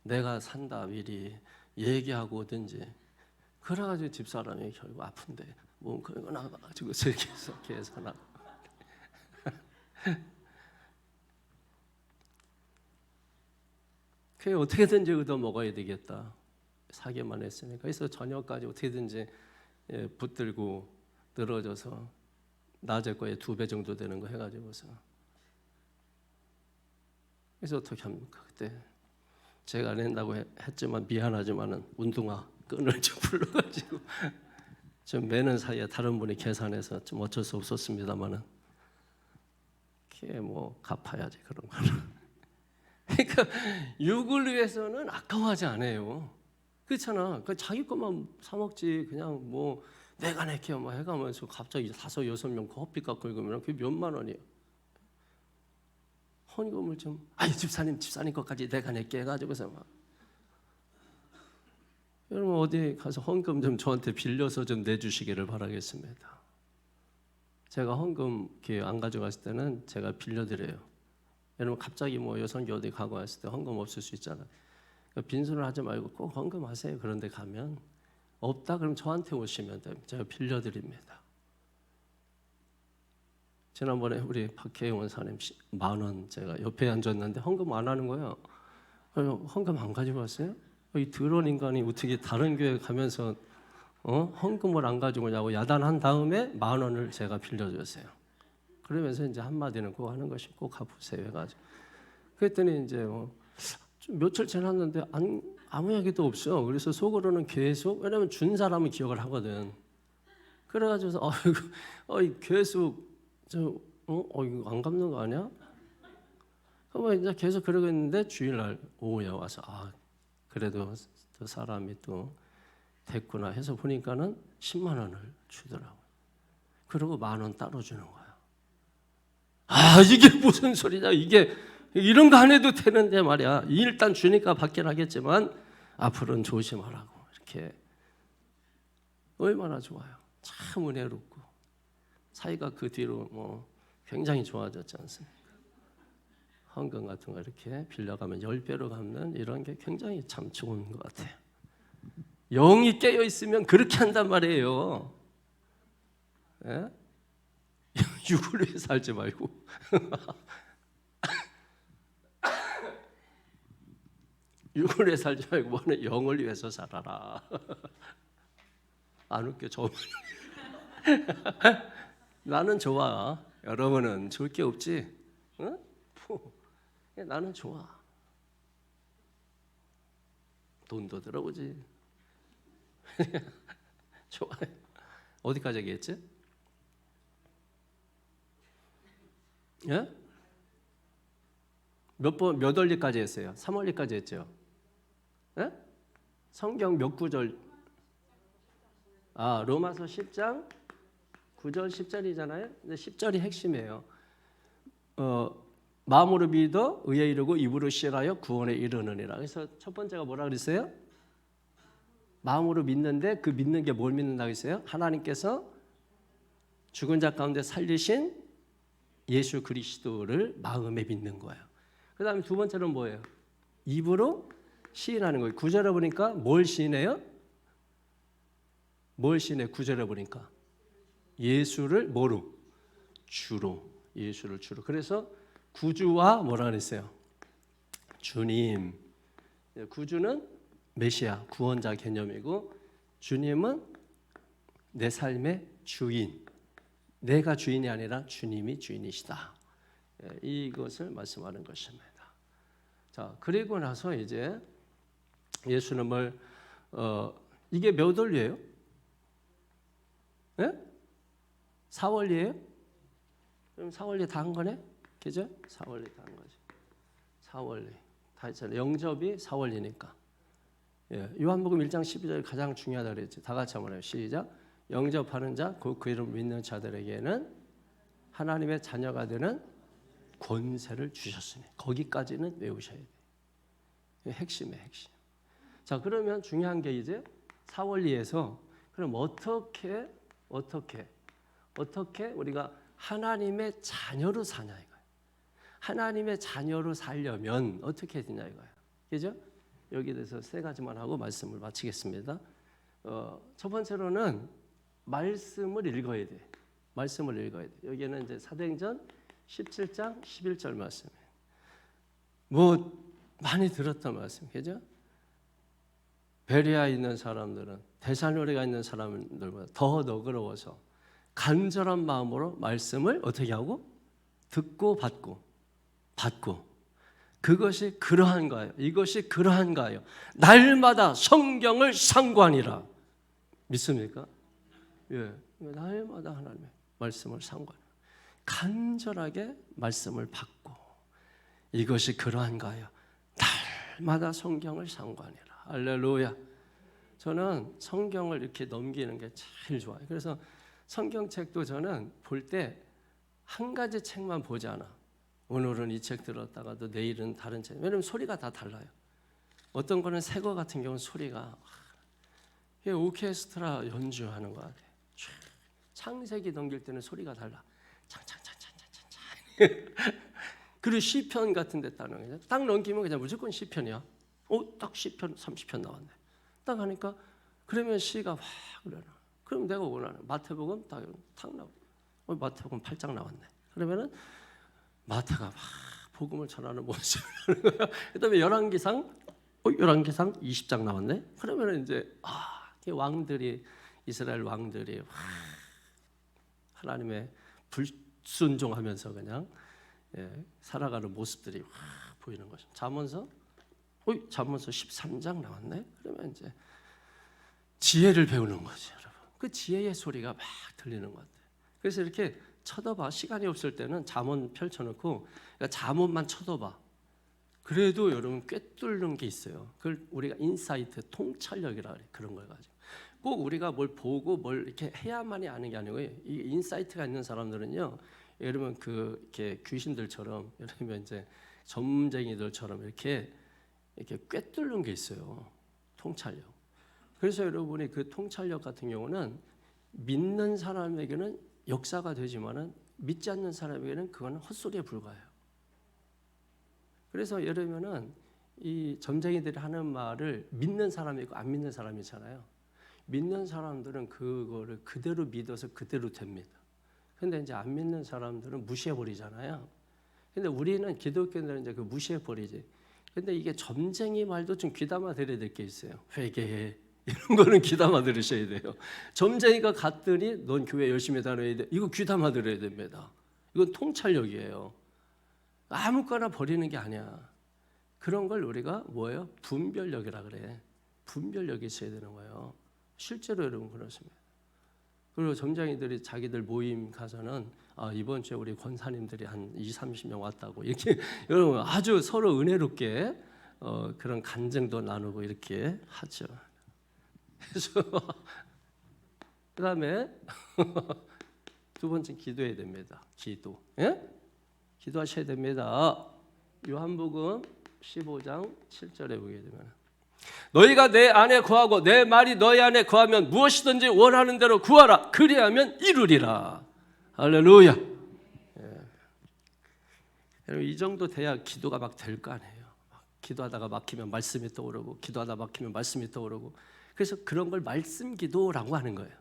내가 산다 미리 얘기하고 오든지. 그래가지고 집사람이 결국 아픈데 몸 그거 나가지고 계산하고. 그게 어떻게든지 얻어 먹어야 되겠다. 사기만 했으니까. 그래서 저녁까지 어떻게든지 붙들고 늘어져서 낮에 거에 2배 정도 되는 거 해가지고서. 그래서 어떻게 합니까? 그때 제가 낸다고 했지만 미안하지만은 운동화 끈을 좀 풀러가지고 좀 매는 사이에 다른 분이 계산해서 좀 어쩔 수 없었습니다만은 그게 뭐 갚아야지 그런 거는. 그러니까 육을 위해서는 아까워하지 않아요. 그렇잖아. 그 자기 것만 사 먹지. 그냥 뭐 내가 내게 뭐 해가면서 갑자기 5-6명 커피값 긁으면 그게 몇만 원이에요. 헌금을 좀 집사님 것까지 내가 낼게 해가지고서 막. 여러분 어디 가서 헌금 좀 저한테 빌려서 좀 내주시기를 바라겠습니다. 제가 헌금 이렇게 안 가져갔을 때는 제가 빌려드려요. 여러분 갑자기 뭐 여성교 어디 가고 왔을 때 헌금 없을 수 있잖아요. 그러니까 빈손을 하지 말고 꼭 헌금하세요. 그런데 가면 없다 그럼 저한테 오시면 됩니다. 제가 빌려드립니다. 지난번에 우리 박혜영 원사님 10,000원 제가 옆에 앉았는데 헌금 안 하는 거예요. 헌금 안 가지고 왔어요? 이 더러운 인간이 어떻게 다른 교회 가면서 헌금을 안 가지고 오냐고 야단한 다음에 10,000원을 제가 빌려줬어요. 그러면서 이제 한마디는 꼭 하는 것이 꼭 갚으세요 해가지고 그랬더니 이제 좀 며칠 지났는데 아무 얘기도 없어. 그래서 속으로는 계속 왜냐면 준 사람은 기억을 하거든. 그래가지고서 계속 이거 안 갚는 거 아니야? 그러면 이제 계속 그러고 있는데 주일날 오후에 와서 그래도 저 사람이 또 됐구나 해서 보니까는 10만 원을 주더라고요. 그리고 10,000원 따로 주는 거야. 이게 무슨 소리냐? 이게 이런 거 안 해도 되는데 말이야. 일단 주니까 받긴 하겠지만 앞으로는 조심하라고 이렇게. 얼마나 좋아요. 참 은혜롭고 사이가 그 뒤로 굉장히 좋아졌지 않습니까? 헌금 같은 거 이렇게 빌려가면 10배로 갚는 이런 게 굉장히 참 좋은 것 같아요. 영이 깨어 있으면 그렇게 한단 말이에요. 예? 육을 위해 살지 말고 육을 위해 살지 말고 뭐는 영을 위해서 살아라. 안 웃겨 저. 나는 좋아. 여러분은 좋을 게 없지? 응? 나는 좋아. 돈도 들어오지. 좋아요. 어디까지 얘기했지? 예? 몇 월리까지 했어요? 3월리까지 했죠? 예? 성경 몇 구절? 로마서 10장 9절 10절이잖아요. 근데 10절이 핵심이에요. 마음으로 믿어 의에 이르고 입으로 시인하여 구원에 이르느니라. 그래서 첫 번째가 뭐라 그랬어요? 마음으로 믿는데 그 믿는 게 뭘 믿는다고 했어요? 하나님께서 죽은 자 가운데 살리신 예수 그리스도를 마음에 믿는 거예요. 그 다음에 두 번째는 뭐예요? 입으로 시인하는 거예요. 9절에 보니까 뭘 시인해요? 뭘 시인해? 9절에 보니까 예수를 뭐로? 주로. 예수를 주로. 그래서 구주와 뭐라 그랬어요? 주님. 구주는 메시아, 구원자 개념이고 주님은 내 삶의 주인. 내가 주인이 아니라 주님이 주인이시다. 이것을 말씀하는 것입니다. 자, 그리고 나서 이제 예수님을 이게 몇 월이에요? 예? 4월이에요? 그럼 4월리 다 한 거네? 그죠? 4월리 다 한 거지. 4월리 다 했잖아요. 영접이 4월이니까. 예, 요한복음 1장 12절 가장 중요하다 그랬지. 다 같이 한번 해요. 시작. 영접하는 자, 그 이름 믿는 자들에게는 하나님의 자녀가 되는 권세를 주셨으니 거기까지는 외우셔야 돼요. 핵심이에요, 핵심. 자, 그러면 중요한 게 이제 4월리에서 그럼 어떻게 우리가 하나님의 자녀로 사냐 이거예요. 하나님의 자녀로 살려면 어떻게 해야 되냐 이거예요. 그죠? 여기에 대해서 세 가지만 하고 말씀을 마치겠습니다. 첫 번째로는 말씀을 읽어야 돼. 말씀을 읽어야 돼. 여기는 이제 사도행전 17장 11절 말씀이에요. 뭐 많이 들었던 말씀, 그죠? 베레아에 있는 사람들은 데살로니가 있는 사람들보다 더 너그러워서 간절한 마음으로 말씀을 어떻게 하고? 듣고 받고 그것이 그러한가요? 이것이 그러한가요? 날마다 성경을 상고하니라. 믿습니까? 예, 날마다 하나님의 말씀을 상고하니라. 간절하게 말씀을 받고 이것이 그러한가요? 날마다 성경을 상고하니라. 할렐루야. 저는 성경을 이렇게 넘기는 게 제일 좋아요. 그래서 성경책도 저는 볼 때 한 가지 책만 보지 않아. 오늘은 이 책 들었다가도 내일은 다른 책. 왜냐면 소리가 다 달라요. 어떤 거는 새 거 같은 경우는 소리가 오케스트라 연주하는 것 같아요. 창세기 넘길 때는 소리가 달라. 창창창창창창. 그리고 시편 같은 데 딱 넘기면 그냥 무조건 시편이야. 딱 시편 30편 나왔네. 딱 하니까 그러면 시가 확 그러나. 그럼 내가 원하는 마태복음 딱 나오고. 마태복음 8장 나왔네. 그러면은 마태가 막 복음을 전하는 모습을 하는 거야. 그다음에 열왕기상 20장 나왔네. 그러면은 이제 왕들이 이스라엘 왕들이 하나님의 불순종하면서 그냥 살아가는 모습들이 확 보이는 것이. 잠언서 13장 나왔네. 그러면 이제 지혜를 배우는 거지, 여러분. 그 지혜의 소리가 막 들리는 것 같아요. 그래서 이렇게 쳐다봐. 시간이 없을 때는 잠언 펼쳐놓고 잠언만 쳐다봐. 그래도 여러분 꿰뚫는 게 있어요. 그걸 우리가 인사이트, 통찰력이라 그래. 그런 걸 가지고 꼭 우리가 뭘 보고 뭘 이렇게 해야만이 아는 게 아니고, 이 인사이트가 있는 사람들은요, 여러분 이렇게 귀신들처럼, 여러분 이제 점쟁이들처럼 이렇게 꿰뚫는 게 있어요. 통찰력. 그래서 여러분이 그 통찰력 같은 경우는 믿는 사람에게는 역사가 되지만은 믿지 않는 사람에게는 그거는 헛소리에 불과해요. 그래서 예를 들면은 이 점쟁이들이 하는 말을 믿는 사람이 있고 안 믿는 사람이 있잖아요. 믿는 사람들은 그거를 그대로 믿어서 그대로 됩니다. 근데 이제 안 믿는 사람들은 무시해 버리잖아요. 근데 우리는 기독교인들은 이제 그 무시해 버리지. 근데 이게 점쟁이 말도 좀 귀담아 들어야 될 게 있어요. 회개해. 이런 거는 귀담아 들으셔야 돼요. 점쟁이가 갔더니 넌 교회 열심히 다녀야 돼. 이거 귀담아 들어야 됩니다. 이건 통찰력이에요. 아무거나 버리는 게 아니야. 그런 걸 우리가 뭐예요? 분별력이라 그래. 분별력이 있어야 되는 거예요. 실제로 여러분 그렇습니다. 그리고 점쟁이들이 자기들 모임 가서는 이번 주에 우리 권사님들이 한 20-30명 왔다고 이렇게 여러분 아주 서로 은혜롭게 그런 간증도 나누고 이렇게 하죠. 그래서 그다음에 두 번째 기도해야 됩니다. 기도. 예? 기도하셔야 됩니다. 요한복음 15장 7절에 보게 되면 너희가 내 안에 거하고 내 말이 너희 안에 거하면 무엇이든지 원하는 대로 구하라. 그리하면 이루리라. 할렐루야. 여러분 이 정도 돼야 기도가 막 될 거 아니에요. 기도하다가 막히면 말씀이 떠오르고 기도하다 막히면 말씀이 떠오르고 그래서 그런 걸 말씀 기도라고 하는 거예요.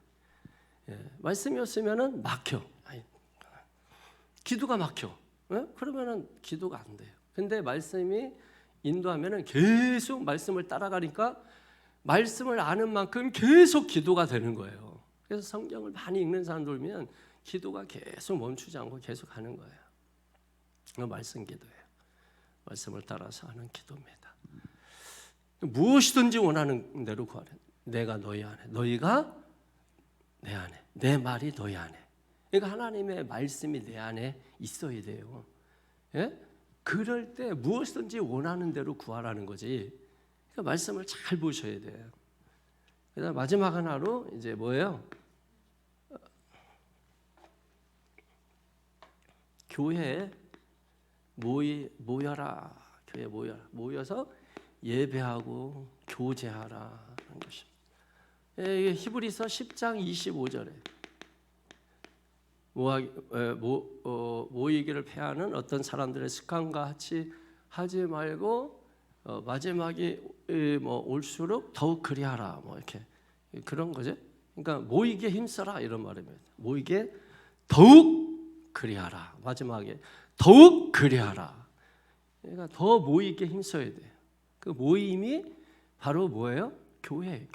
말씀이 없으면은 막혀. 기도가 막혀. 그러면은 기도가 안 돼요. 근데 말씀이 인도하면은 계속 말씀을 따라가니까 말씀을 아는 만큼 계속 기도가 되는 거예요. 그래서 성경을 많이 읽는 사람들면 기도가 계속 멈추지 않고 계속 하는 거예요. 이거 말씀 기도예요. 말씀을 따라서 하는 기도입니다. 무엇이든지 원하는 대로 구하라. 내가 너희 안에, 너희가 내 안에, 내 말이 너희 안에. 그러니까 하나님의 말씀이 내 안에 있어야 돼요. 예? 그럴 때 무엇이든지 원하는 대로 구하라는 거지. 그러니까 말씀을 잘 보셔야 돼요. 그다음 마지막 하나로 이제 뭐예요? 교회에 모여라. 교회에 모여서 예배하고 교제하라 하는 것입니다. 이게 히브리서 10장 25절에 모이기를 패하는 어떤 사람들의 습관과 같이 하지 말고 마지막이 올수록 더욱 그리하라 이렇게 그런 거죠. 그러니까 모이기에 힘써라 이런 말입니다. 모이기에 더욱 그리하라. 마지막에 더욱 그리하라. 그러니까 더 모이기에 힘써야 돼요. 그 모임이 바로 뭐예요? 교회.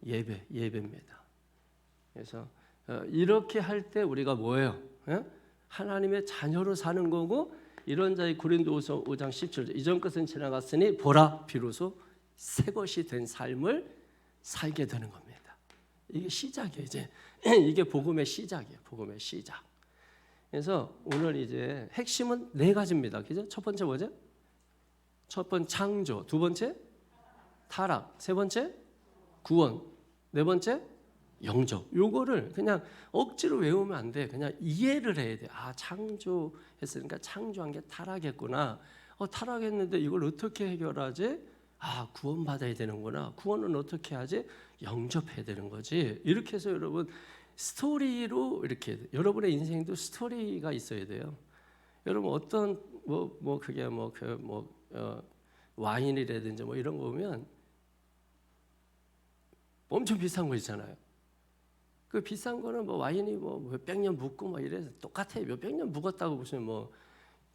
예배입니다. 그래서 이렇게 할 때 우리가 뭐예요? 하나님의 자녀로 사는 거고 이런 자의 고린도후서 5장 17절 이전 것은 지나갔으니 보라 비로소 새 것이 된 삶을 살게 되는 겁니다. 이게 시작이에요. 이제 이게 복음의 시작이에요. 복음의 시작. 그래서 오늘 이제 핵심은 네 가지입니다. 그죠? 첫 번째 뭐죠? 첫 번째 창조, 두 번째 타락, 세 번째 구원, 네 번째 영접. 요거를 그냥 억지로 외우면 안 돼. 그냥 이해를 해야 돼. 아, 창조했으니까 창조한 게 타락했구나. 타락했는데 이걸 어떻게 해결하지? 아, 구원받아야 되는구나. 구원은 어떻게 하지? 영접해야 되는 거지. 이렇게 해서 여러분 스토리로 이렇게 여러분의 인생도 스토리가 있어야 돼요. 여러분 어떤 그게 와인이라든지 뭐 이런 거 보면 엄청 비싼 거 있잖아요. 그 비싼 거는 뭐 와인이 뭐 몇백 년 묵고 뭐 이래서 똑같아요. 몇백 년 묵었다고 무슨 뭐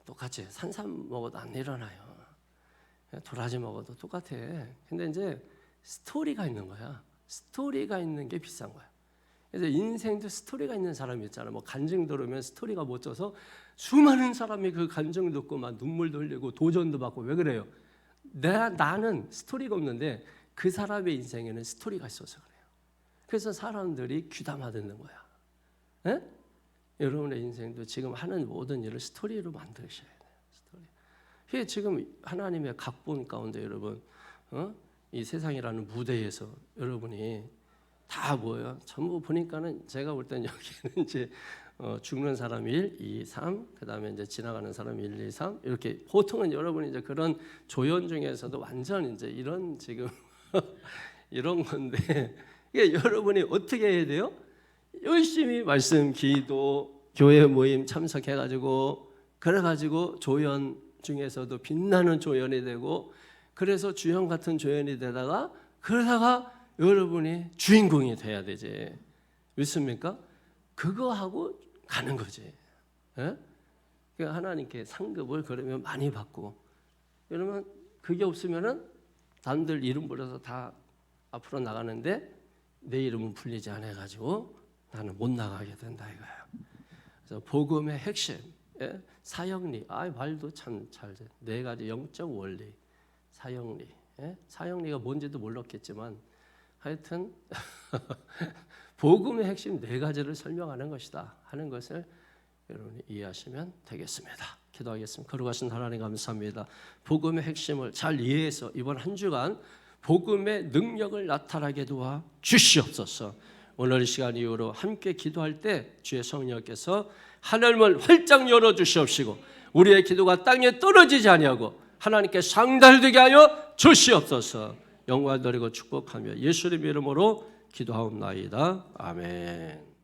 똑같이 산삼 먹어도 안 일어나요. 도라지 먹어도 똑같아. 근데 이제 스토리가 있는 거야. 스토리가 있는 게 비싼 거야. 그래서 인생도 스토리가 있는 사람이 있잖아. 뭐 간증 들으면 스토리가 멋져서 수많은 사람이 그 간증 듣고 막 눈물도 흘리고 도전도 받고. 왜 그래요? 나는 스토리가 없는데 그 사람의 인생에는 스토리가 있어서 그래요. 그래서 사람들이 귀담아 듣는 거야. 에? 여러분의 인생도 지금 하는 모든 일을 스토리로 만드셔야 돼요. 스토리. 이게 지금 하나님의 각본 가운데 여러분, 이 세상이라는 무대에서 여러분이 다 뭐예요? 전부 보니까는 제가 볼 때는 여기는 이제 죽는 사람 1, 2, 3, 그다음에 이제 지나가는 사람 1, 2, 3 이렇게 보통은 여러분이 이제 그런 조연 중에서도 완전 이제 이런 지금 이런 건데 이게 여러분이 어떻게 해야 돼요? 열심히 말씀, 기도, 교회 모임 참석해가지고 그래가지고 조연 중에서도 빛나는 조연이 되고 그래서 주연 같은 조연이 되다가 그러다가 여러분이 주인공이 돼야 되지. 믿습니까? 그거 하고 가는 거지. 예? 그러니까 하나님께 상급을 그러면 많이 받고 그러면 그게 없으면은 남들 이름 불러서 다 앞으로 나가는데 내 이름은 불리지 않아가지고 나는 못 나가게 된다 이거야. 그래서 복음의 핵심, 예? 사형리. 말도 참 잘 돼. 네 가지 영적 원리, 사형리. 예? 사형리가 뭔지도 몰랐겠지만 하여튼 복음의 핵심 네 가지를 설명하는 것이다 하는 것을 여러분이 이해하시면 되겠습니다. 기도하겠습니다. 거룩하신 하나님 감사합니다. 복음의 핵심을 잘 이해해서 이번 한 주간 복음의 능력을 나타나게 도와 주시옵소서. 오늘 이 시간 이후로 함께 기도할 때 주의 성령께서 하늘문을 활짝 열어 주시옵시고 우리의 기도가 땅에 떨어지지 아니하고 하나님께 상달되게 하여 주시옵소서. 영광 드리고 축복하며 예수님의 이름으로 기도하옵나이다. 아멘.